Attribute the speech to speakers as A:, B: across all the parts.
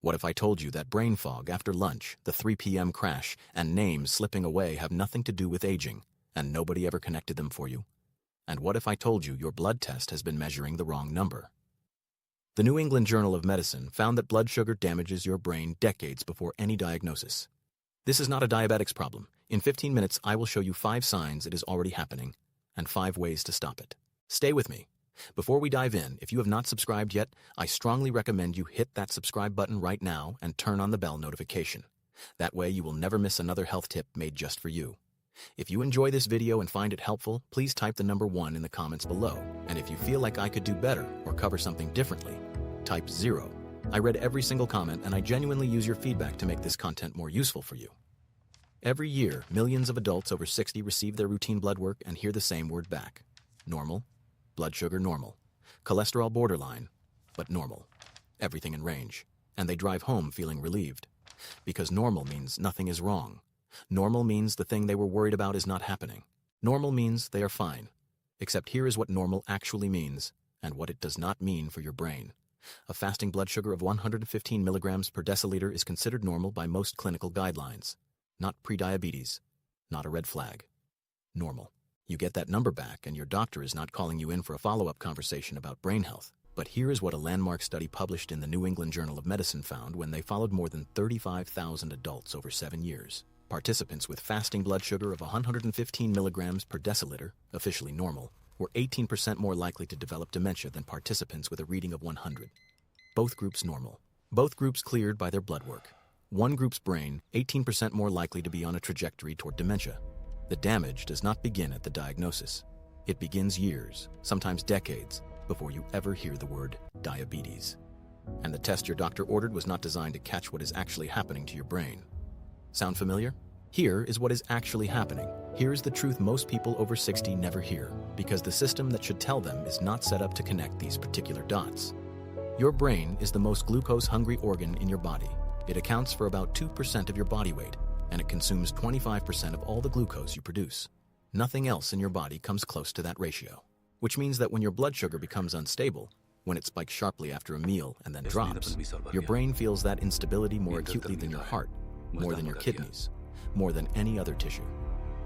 A: What if I told you that brain fog after lunch, the 3 p.m. crash, and names slipping away have nothing to do with aging, and nobody ever connected them for you? And what if I told you your blood test has been measuring the wrong number? The New England Journal of Medicine found that blood sugar damages your brain decades before any diagnosis. This is not a diabetics problem. In 15 minutes, I will show you 5 signs it is already happening and 5 ways to stop it. Stay with me. Before we dive in, if you have not subscribed yet, I strongly recommend you hit that subscribe button right now and turn on the bell notification. That way you will never miss another health tip made just for you. If you enjoy this video and find it helpful, please type the number 1 in the comments below. And if you feel like I could do better or cover something differently, type 0. I read every single comment and I genuinely use your feedback to make this content more useful for you. Every year, millions of adults over 60 receive their routine blood work and hear the same word back. Normal. Blood sugar normal. Cholesterol borderline, but normal. Everything in range. And they drive home feeling relieved. Because normal means nothing is wrong. Normal means the thing they were worried about is not happening. Normal means they are fine. Except here is what normal actually means, and what it does not mean for your brain. A fasting blood sugar of 115 milligrams per deciliter is considered normal by most clinical guidelines. Not prediabetes. Not a red flag. Normal. You get that number back and your doctor is not calling you in for a follow-up conversation about brain health. But here is what a landmark study published in the New England Journal of Medicine found when they followed more than 35,000 adults over 7 years. Participants with fasting blood sugar of 115 milligrams per deciliter, officially normal, were 18% more likely to develop dementia than participants with a reading of 100. Both groups normal. Both groups cleared by their blood work. One group's brain, 18% more likely to be on a trajectory toward dementia. The damage does not begin at the diagnosis. It begins years, sometimes decades, before you ever hear the word diabetes. And the test your doctor ordered was not designed to catch what is actually happening to your brain. Sound familiar? Here is what is actually happening. Here is the truth most people over 60 never hear, because the system that should tell them is not set up to connect these particular dots. Your brain is the most glucose-hungry organ in your body. It accounts for about 2% of your body weight, and it consumes 25% of all the glucose you produce. Nothing else in your body comes close to that ratio, which means that when your blood sugar becomes unstable, when it spikes sharply after a meal and then drops, your brain feels that instability more acutely than your heart, more than your kidneys, more than any other tissue.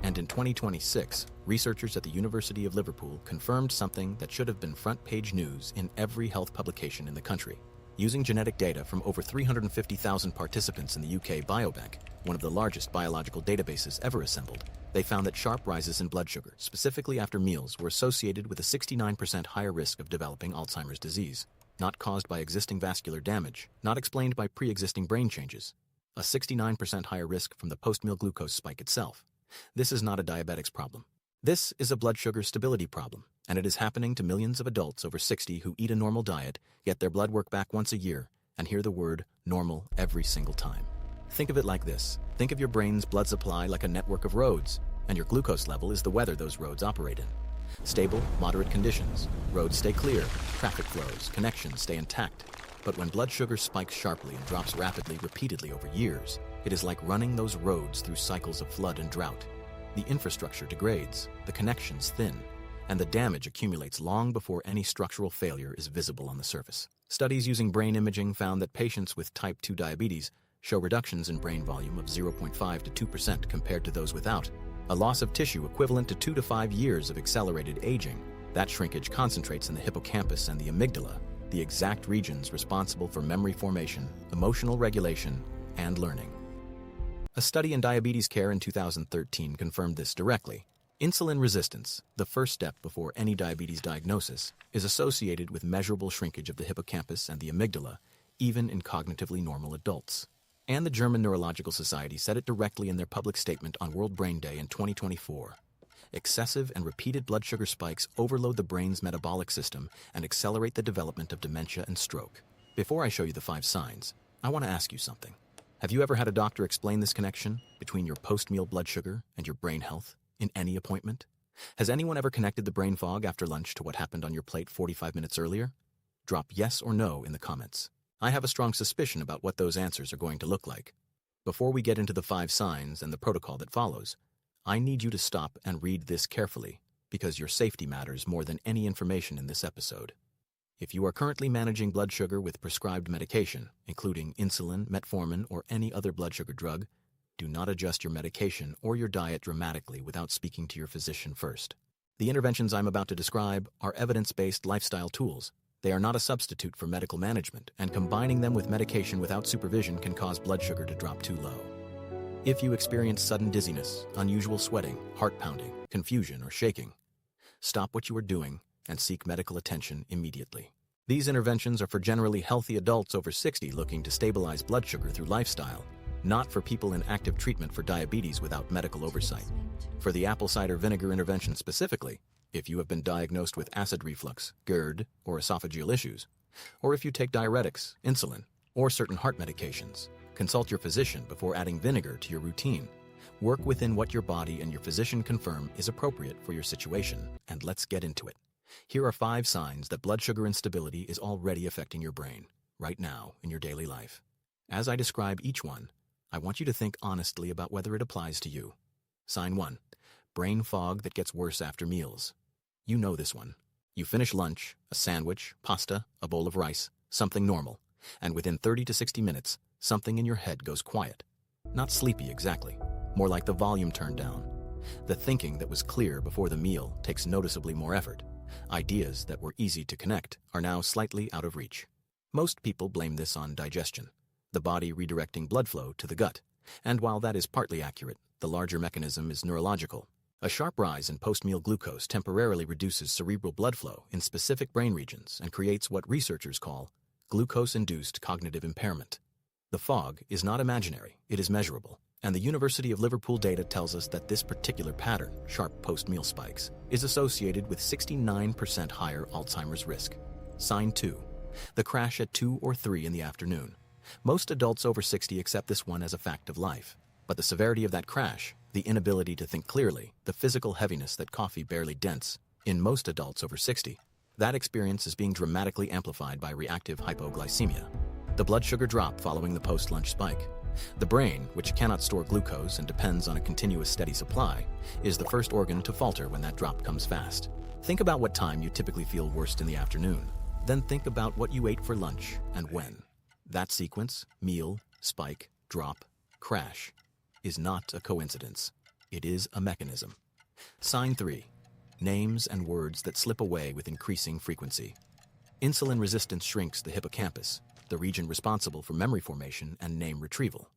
A: And in 2026, researchers at the University of Liverpool confirmed something that should have been front-page news in every health publication in the country. Using genetic data from over 350,000 participants in the UK Biobank, one of the largest biological databases ever assembled, they found that sharp rises in blood sugar, specifically after meals, were associated with a 69% higher risk of developing Alzheimer's disease, not caused by existing vascular damage, not explained by pre-existing brain changes. A 69% higher risk from the post-meal glucose spike itself. This is not a diabetics problem. This is a blood sugar stability problem, and it is happening to millions of adults over 60 who eat a normal diet, get their blood work back once a year, and hear the word normal every single time. Think of it like this. Think of your brain's blood supply like a network of roads, and your glucose level is the weather those roads operate in. Stable, moderate conditions. Roads stay clear, traffic flows, connections stay intact. But when blood sugar spikes sharply and drops rapidly repeatedly over years, it is like running those roads through cycles of flood and drought. The infrastructure degrades, the connections thin, and the damage accumulates long before any structural failure is visible on the surface. Studies using brain imaging found that patients with type 2 diabetes show reductions in brain volume of 0.5 to 2% compared to those without, a loss of tissue equivalent to 2 to 5 years of accelerated aging. That shrinkage concentrates in the hippocampus and the amygdala, the exact regions responsible for memory formation, emotional regulation, and learning. A study in diabetes care in 2013 confirmed this directly. Insulin resistance, the first step before any diabetes diagnosis, is associated with measurable shrinkage of the hippocampus and the amygdala, even in cognitively normal adults. And the German Neurological Society said it directly in their public statement on World Brain Day in 2024. Excessive and repeated blood sugar spikes overload the brain's metabolic system and accelerate the development of dementia and stroke. Before I show you the 5 signs, I want to ask you something. Have you ever had a doctor explain this connection between your post-meal blood sugar and your brain health in any appointment? Has anyone ever connected the brain fog after lunch to what happened on your plate 45 minutes earlier? Drop yes or no in the comments. I have a strong suspicion about what those answers are going to look like. Before we get into the 5 signs and the protocol that follows, I need you to stop and read this carefully, because your safety matters more than any information in this episode. If you are currently managing blood sugar with prescribed medication, including insulin, metformin, or any other blood sugar drug, do not adjust your medication or your diet dramatically without speaking to your physician first. The interventions I'm about to describe are evidence-based lifestyle tools. They are not a substitute for medical management, and combining them with medication without supervision can cause blood sugar to drop too low. If you experience sudden dizziness, unusual sweating, heart pounding, confusion, or shaking, stop what you are doing and seek medical attention immediately. These interventions are for generally healthy adults over 60 looking to stabilize blood sugar through lifestyle, not for people in active treatment for diabetes without medical oversight. For the apple cider vinegar intervention specifically, if you have been diagnosed with acid reflux, GERD, or esophageal issues, or if you take diuretics, insulin, or certain heart medications, consult your physician before adding vinegar to your routine. Work within what your body and your physician confirm is appropriate for your situation, and let's get into it. Here are 5 signs that blood sugar instability is already affecting your brain, right now in your daily life. As I describe each one, I want you to think honestly about whether it applies to you. Sign 1. Brain fog that gets worse after meals. You know this one. You finish lunch, a sandwich, pasta, a bowl of rice, something normal, and within 30 to 60 minutes, something in your head goes quiet. Not sleepy exactly, more like the volume turned down. The thinking that was clear before the meal takes noticeably more effort. Ideas that were easy to connect are now slightly out of reach. Most people blame this on digestion, the body redirecting blood flow to the gut. And while that is partly accurate, the larger mechanism is neurological. A sharp rise in post-meal glucose temporarily reduces cerebral blood flow in specific brain regions and creates what researchers call glucose-induced cognitive impairment. The fog is not imaginary, it is measurable. And the University of Liverpool data tells us that this particular pattern, sharp post-meal spikes, is associated with 69% higher Alzheimer's risk. Sign 2. The crash at 2 or 3 in the afternoon. Most adults over 60 accept this one as a fact of life. But the severity of that crash, the inability to think clearly, the physical heaviness that coffee barely dents, in most adults over 60, that experience is being dramatically amplified by reactive hypoglycemia, the blood sugar drop following the post-lunch spike. The brain, which cannot store glucose and depends on a continuous steady supply, is the first organ to falter when that drop comes fast. Think about what time you typically feel worst in the afternoon. Then think about what you ate for lunch and when. That sequence, meal, spike, drop, crash, is not a coincidence. It is a mechanism. Sign 3. Names and words that slip away with increasing frequency. Insulin resistance shrinks the hippocampus, the region responsible for memory formation and name retrieval.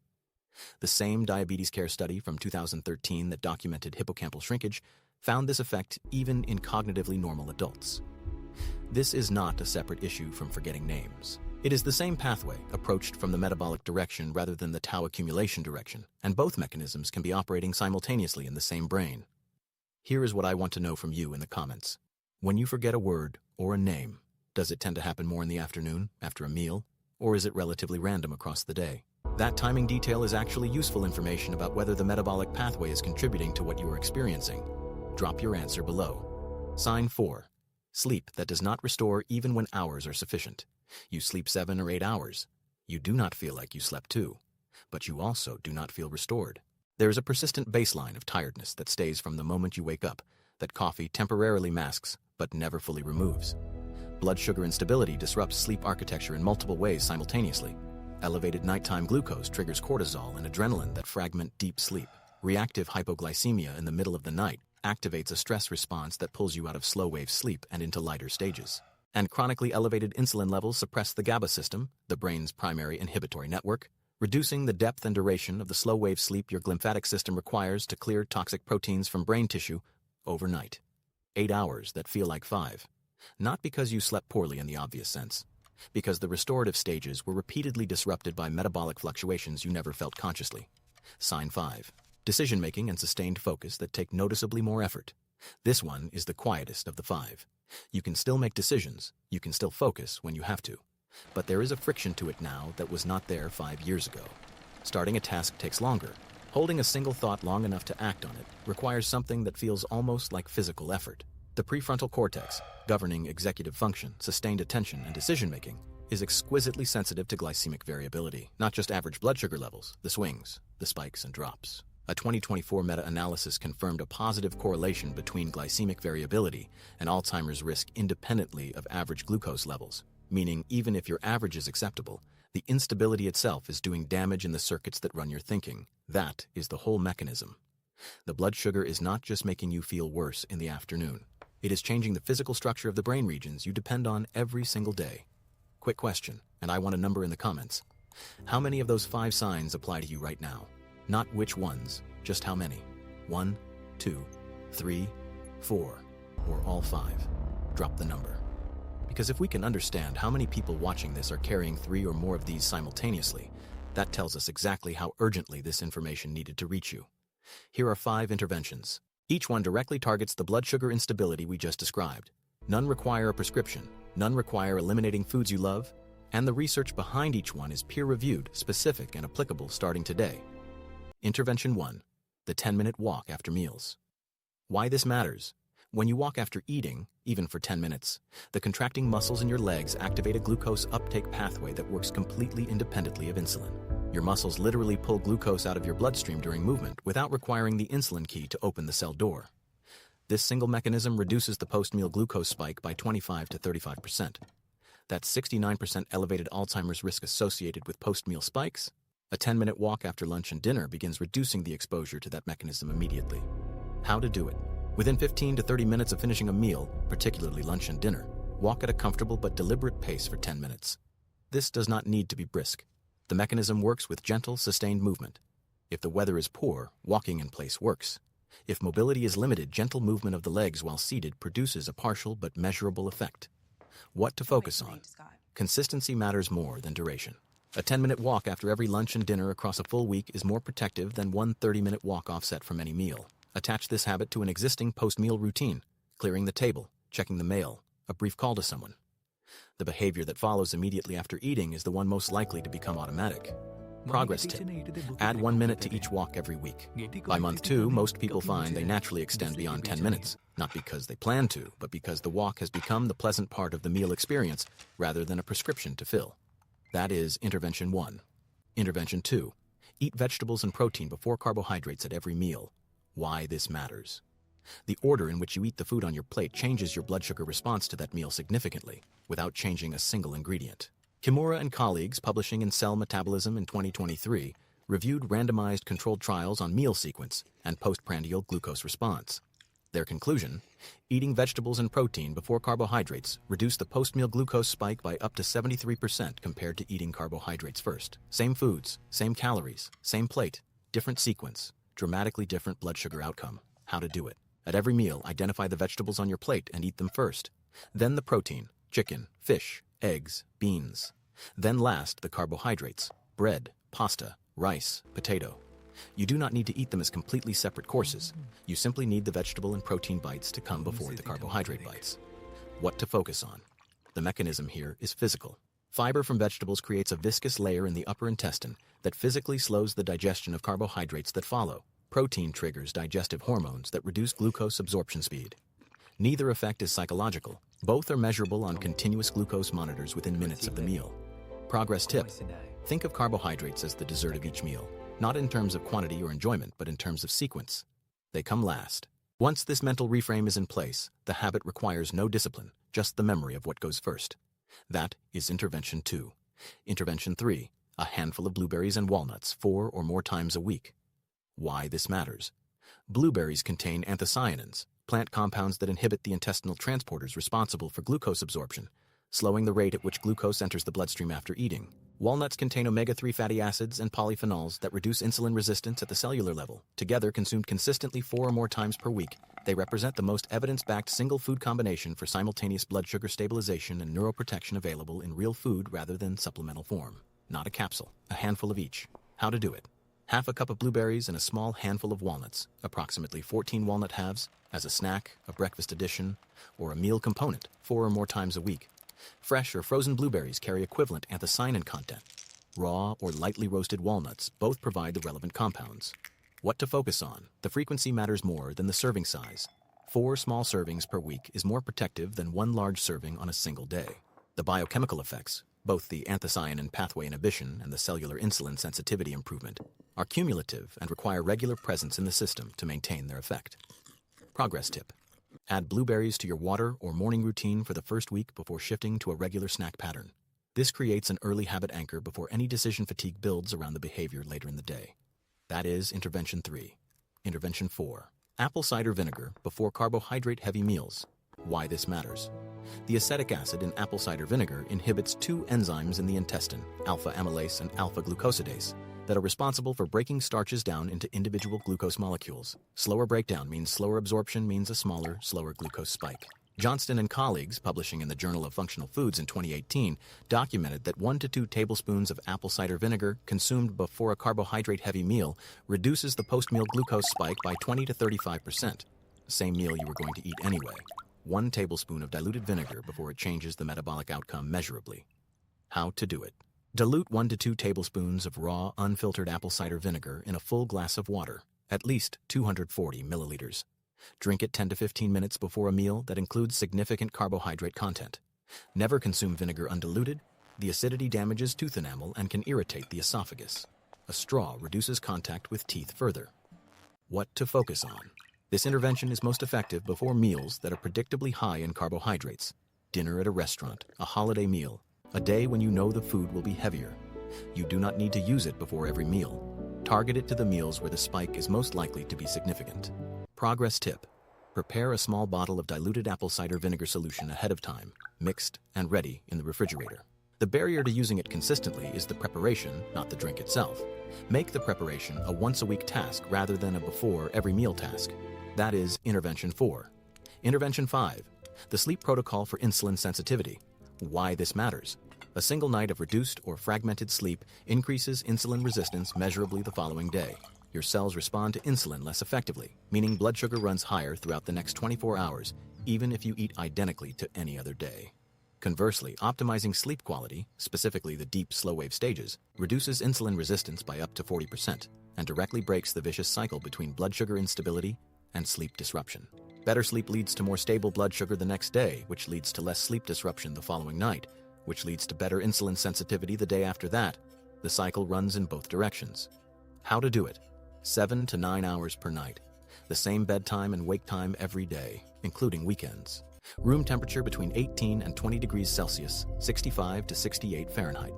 A: The same diabetes care study from 2013 that documented hippocampal shrinkage found this effect even in cognitively normal adults. This is not a separate issue from forgetting names. It is the same pathway, approached from the metabolic direction rather than the tau accumulation direction, and both mechanisms can be operating simultaneously in the same brain. Here is what I want to know from you in the comments. When you forget a word or a name, does it tend to happen more in the afternoon, after a meal, or is it relatively random across the day? That timing detail is actually useful information about whether the metabolic pathway is contributing to what you are experiencing. Drop your answer below. Sign 4. Sleep that does not restore even when hours are sufficient. You sleep 7 or 8 hours. You do not feel like you slept 2, but you also do not feel restored. There is a persistent baseline of tiredness that stays from the moment you wake up, that coffee temporarily masks but never fully removes. Blood sugar instability disrupts sleep architecture in multiple ways simultaneously. Elevated nighttime glucose triggers cortisol and adrenaline that fragment deep sleep. Reactive hypoglycemia in the middle of the night activates a stress response that pulls you out of slow-wave sleep and into lighter stages. And chronically elevated insulin levels suppress the GABA system, the brain's primary inhibitory network, reducing the depth and duration of the slow-wave sleep your glymphatic system requires to clear toxic proteins from brain tissue overnight. 8 hours that feel like 5. Not because you slept poorly in the obvious sense, because the restorative stages were repeatedly disrupted by metabolic fluctuations you never felt consciously. Sign 5. Decision-making and sustained focus that take noticeably more effort. This one is the quietest of the 5. You can still make decisions, you can still focus when you have to, but there is a friction to it now that was not there 5 years ago. Starting a task takes longer. Holding a single thought long enough to act on it requires something that feels almost like physical effort. The prefrontal cortex, governing executive function, sustained attention, and decision-making, is exquisitely sensitive to glycemic variability, not just average blood sugar levels, the swings, the spikes and drops. A 2024 meta-analysis confirmed a positive correlation between glycemic variability and Alzheimer's risk independently of average glucose levels, meaning even if your average is acceptable, the instability itself is doing damage in the circuits that run your thinking. That is the whole mechanism. The blood sugar is not just making you feel worse in the afternoon. It is changing the physical structure of the brain regions you depend on every single day. Quick question, and I want a number in the comments. How many of those 5 signs apply to you right now? Not which ones, just how many. 1, 2, 3, 4, or all 5. Drop the number. Because if we can understand how many people watching this are carrying 3 or more of these simultaneously, that tells us exactly how urgently this information needed to reach you. Here are 5 interventions. Each one directly targets the blood sugar instability we just described. None require a prescription, none require eliminating foods you love, and the research behind each one is peer-reviewed, specific, and applicable starting today. Intervention 1. The 10-minute walk after meals. Why this matters? When you walk after eating, even for 10 minutes, the contracting muscles in your legs activate a glucose uptake pathway that works completely independently of insulin. Your muscles literally pull glucose out of your bloodstream during movement without requiring the insulin key to open the cell door. This single mechanism reduces the post-meal glucose spike by 25 to 35%. That's 69% elevated Alzheimer's risk associated with post-meal spikes. A 10-minute walk after lunch and dinner begins reducing the exposure to that mechanism immediately. How to do it? Within 15 to 30 minutes of finishing a meal, particularly lunch and dinner, walk at a comfortable but deliberate pace for 10 minutes. This does not need to be brisk. The mechanism works with gentle, sustained movement. If the weather is poor, walking in place works. If mobility is limited, gentle movement of the legs while seated produces a partial but measurable effect. What to focus on? Consistency matters more than duration. A 10-minute walk after every lunch and dinner across a full week is more protective than one 30-minute walk offset from any meal. Attach this habit to an existing post-meal routine, clearing the table, checking the mail, a brief call to someone. The behavior that follows immediately after eating is the one most likely to become automatic. Progress tip. Add 1 minute to each walk every week. By month 2, most people find they naturally extend beyond 10 minutes, not because they plan to, but because the walk has become the pleasant part of the meal experience rather than a prescription to fill. That is Intervention 1. Intervention 2. Eat vegetables and protein before carbohydrates at every meal. Why this matters. The order in which you eat the food on your plate changes your blood sugar response to that meal significantly, without changing a single ingredient. Kimura and colleagues, publishing in Cell Metabolism in 2023, reviewed randomized controlled trials on meal sequence and postprandial glucose response. Their conclusion: eating vegetables and protein before carbohydrates reduced the post-meal glucose spike by up to 73% compared to eating carbohydrates first. Same foods, same calories, same plate, different sequence, dramatically different blood sugar outcome. How to do it? At every meal, identify the vegetables on your plate and eat them first. Then the protein, chicken, fish, eggs, beans. Then last, the carbohydrates, bread, pasta, rice, potato. You do not need to eat them as completely separate courses. You simply need the vegetable and protein bites to come before the carbohydrate bites. What to focus on? The mechanism here is physical. Fiber from vegetables creates a viscous layer in the upper intestine that physically slows the digestion of carbohydrates that follow. Protein triggers digestive hormones that reduce glucose absorption speed. Neither effect is psychological. Both are measurable on continuous glucose monitors within minutes of the meal. Progress tip: think of carbohydrates as the dessert of each meal, not in terms of quantity or enjoyment, but in terms of sequence. They come last. Once this mental reframe is in place, the habit requires no discipline, just the memory of what goes first. That is Intervention 2. Intervention 3, a handful of blueberries and walnuts 4 or more times a week. Why this matters? Blueberries contain anthocyanins, plant compounds that inhibit the intestinal transporters responsible for glucose absorption, slowing the rate at which glucose enters the bloodstream after eating. Walnuts contain omega-3 fatty acids and polyphenols that reduce insulin resistance at the cellular level. Together, consumed consistently 4 or more times per week, they represent the most evidence-backed single food combination for simultaneous blood sugar stabilization and neuroprotection available in real food rather than supplemental form. Not a capsule, a handful of each. How to do it? Half a cup of blueberries and a small handful of walnuts, approximately 14 walnut halves, as a snack, a breakfast addition, or a meal component 4 or more times a week. Fresh or frozen blueberries carry equivalent anthocyanin content. Raw or lightly roasted walnuts both provide the relevant compounds. What to focus on? The frequency matters more than the serving size. 4 small servings per week is more protective than 1 large serving on a single day. The biochemical effects, both the anthocyanin pathway inhibition and the cellular insulin sensitivity improvement, are cumulative and require regular presence in the system to maintain their effect. Progress tip. Add blueberries to your water or morning routine for the first week before shifting to a regular snack pattern. This creates an early habit anchor before any decision fatigue builds around the behavior later in the day. That is Intervention 3. Intervention 4. Apple cider vinegar before carbohydrate-heavy meals. Why this matters. The acetic acid in apple cider vinegar inhibits two enzymes in the intestine, alpha amylase and alpha glucosidase, that are responsible for breaking starches down into individual glucose molecules. Slower breakdown means slower absorption means a smaller, slower glucose spike. Johnston and colleagues, publishing in the Journal of Functional Foods in 2018, documented that 1 to 2 tablespoons of apple cider vinegar consumed before a carbohydrate-heavy meal reduces the post-meal glucose spike by 20 to 35%. Same meal you were going to eat anyway. 1 tablespoon of diluted vinegar before it changes the metabolic outcome measurably. How to do it. Dilute 1 to 2 tablespoons of raw, unfiltered apple cider vinegar in a full glass of water, at least 240 milliliters. Drink it 10 to 15 minutes before a meal that includes significant carbohydrate content. Never consume vinegar undiluted. The acidity damages tooth enamel and can irritate the esophagus. A straw reduces contact with teeth further. What to focus on. This intervention is most effective before meals that are predictably high in carbohydrates. Dinner at a restaurant, a holiday meal, a day when you know the food will be heavier. You do not need to use it before every meal. Target it to the meals where the spike is most likely to be significant. Progress tip. Prepare a small bottle of diluted apple cider vinegar solution ahead of time, mixed and ready in the refrigerator. The barrier to using it consistently is the preparation, not the drink itself. Make the preparation a once-a-week task rather than a before-every-meal task. That is Intervention 4. Intervention 5. The sleep protocol for insulin sensitivity. Why this matters. A single night of reduced or fragmented sleep increases insulin resistance measurably the following day. Your cells respond to insulin less effectively, meaning blood sugar runs higher throughout the next 24 hours, even if you eat identically to any other day. Conversely, optimizing sleep quality, specifically the deep slow-wave stages, reduces insulin resistance by up to 40% and directly breaks the vicious cycle between blood sugar instability and sleep disruption. Better sleep leads to more stable blood sugar the next day, which leads to less sleep disruption the following night, which leads to better insulin sensitivity the day after that. The cycle runs in both directions. How to do it. 7 to 9 hours per night. The same bedtime and wake time every day, including weekends. Room temperature between 18 and 20 degrees Celsius, 65 to 68 Fahrenheit.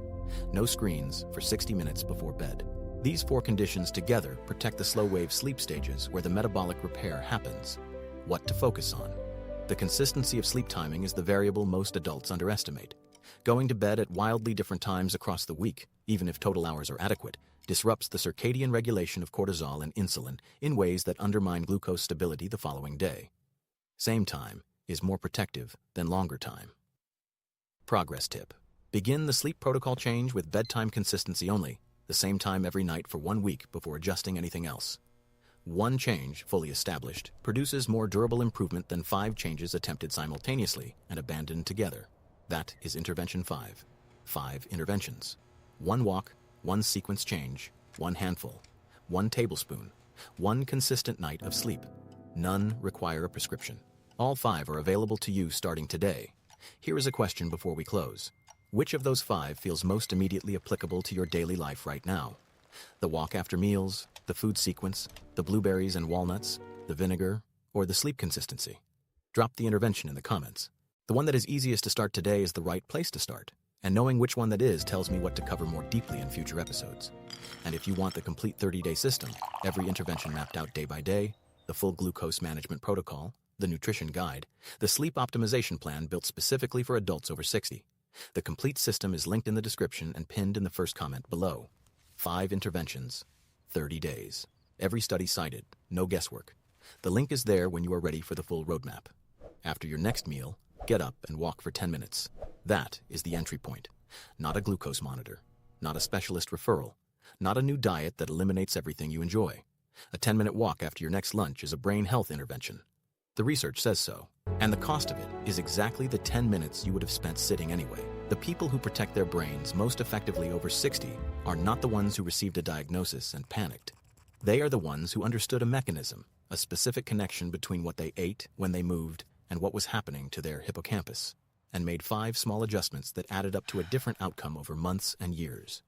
A: No screens for 60 minutes before bed. These 4 conditions together protect the slow-wave sleep stages where the metabolic repair happens. What to focus on. The consistency of sleep timing is the variable most adults underestimate. Going to bed at wildly different times across the week, even if total hours are adequate, disrupts the circadian regulation of cortisol and insulin in ways that undermine glucose stability the following day. Same time is more protective than longer time. Progress tip. Begin the sleep protocol change with bedtime consistency only, the same time every night for 1 week before adjusting anything else. 1 change, fully established, produces more durable improvement than 5 changes attempted simultaneously and abandoned together. That is Intervention 5. 5 interventions. 1 walk, 1 sequence change, 1 handful, 1 tablespoon, 1 consistent night of sleep. None require a prescription. All 5 are available to you starting today. Here is a question before we close. Which of those 5 feels most immediately applicable to your daily life right now? The walk after meals, the food sequence, the blueberries and walnuts, the vinegar, or the sleep consistency? Drop the intervention in the comments. The one that is easiest to start today is the right place to start, and knowing which one that is tells me what to cover more deeply in future episodes. And if you want the complete 30-day system, every intervention mapped out day by day, the full glucose management protocol, the nutrition guide, the sleep optimization plan built specifically for adults over 60, the complete system is linked in the description and pinned in the first comment below. 5 interventions, 30 days. Every study cited, no guesswork. The link is there when you are ready for the full roadmap. After your next meal, get up and walk for 10 minutes. That is the entry point. Not a glucose monitor, not a specialist referral, not a new diet that eliminates everything you enjoy. A 10-minute walk after your next lunch is a brain health intervention. The research says so. And the cost of it is exactly the 10 minutes you would have spent sitting anyway. The people who protect their brains most effectively over 60 are not the ones who received a diagnosis and panicked. They are the ones who understood a mechanism, a specific connection between what they ate when they moved and what was happening to their hippocampus, and made 5 small adjustments that added up to a different outcome over months and years.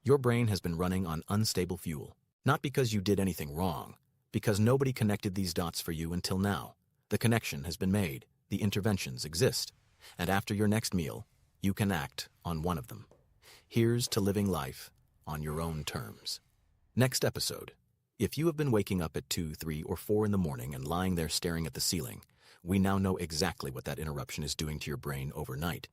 A: Your brain has been running on unstable fuel. Not because you did anything wrong, because nobody connected these dots for you until now. The connection has been made, the interventions exist, and after your next meal, you can act on one of them. Here's to living life on your own terms. Next episode. If you have been waking up at 2, 3, or 4 in the morning and lying there staring at the ceiling, we now know exactly what that interruption is doing to your brain overnight,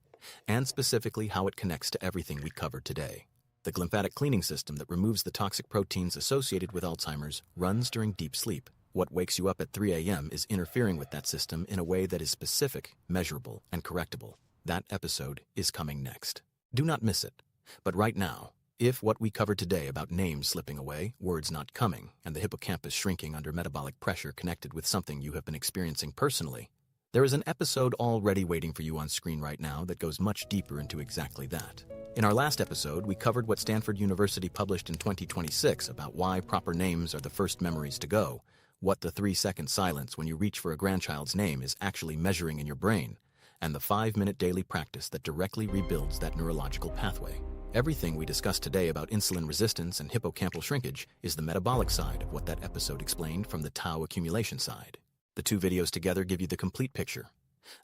A: and specifically how it connects to everything we covered today. The lymphatic cleaning system that removes the toxic proteins associated with Alzheimer's runs during deep sleep. What wakes you up at 3 a.m. is interfering with that system in a way that is specific, measurable, and correctable. That episode is coming next. Do not miss it. But right now, if what we covered today about names slipping away, words not coming, and the hippocampus shrinking under metabolic pressure connected with something you have been experiencing personally, there is an episode already waiting for you on screen right now that goes much deeper into exactly that. In our last episode, we covered what Stanford University published in 2026 about why proper names are the first memories to go, what the 3-second silence when you reach for a grandchild's name is actually measuring in your brain, and the 5-minute daily practice that directly rebuilds that neurological pathway. Everything we discussed today about insulin resistance and hippocampal shrinkage is the metabolic side of what that episode explained from the tau accumulation side. The two videos together give you the complete picture.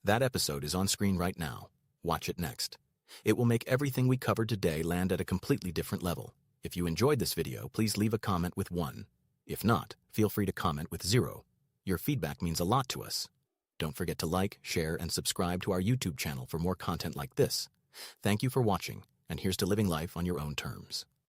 A: That episode is on screen right now. Watch it next. It will make everything we covered today land at a completely different level. If you enjoyed this video, please leave a comment with 1. If not, feel free to comment with 0. Your feedback means a lot to us. Don't forget to like, share, and subscribe to our YouTube channel for more content like this. Thank you for watching. And here's to living life on your own terms.